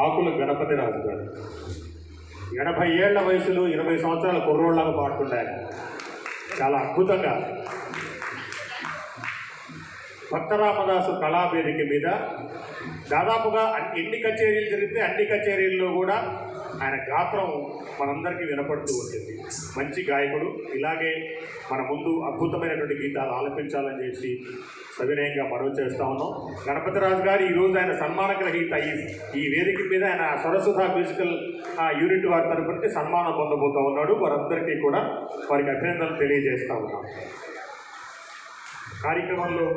ఆకుల గణపతిరాజు గారు 80 ఏళ్ల వయసులో 20 సంవత్సరాల కుర్రోళ్ళగా పాడుతుంటారు. చాలా అద్భుతంగా భక్త రామదాసు కళావేదిక మీద దాదాపుగా ఎన్ని కచేరీలు జరిగితే అన్ని కచేరీల్లో కూడా ఆయన గాత్రం మనందరికీ వినపడుతూ ఉంటుంది. మంచి గాయకుడు. ఇలాగే మన ముందు అద్భుతమైనటువంటి గీతాలు ఆలపించాలని చేసి సవినయంగా మనవి చేస్తూ ఉన్నాం. గణపతిరాజు గారు ఈరోజు ఆయన సన్మాన గ్రహీత. ఈ వేదిక మీద ఆయన సరస్వత మ్యూజికల్ యూనిట్ వారి తరపున సన్మానం పొందబోతూ ఉన్నాడు. వారందరికీ కూడా వారికి అభినందనలు తెలియజేస్తూ ఉన్నాం. కార్యక్రమంలో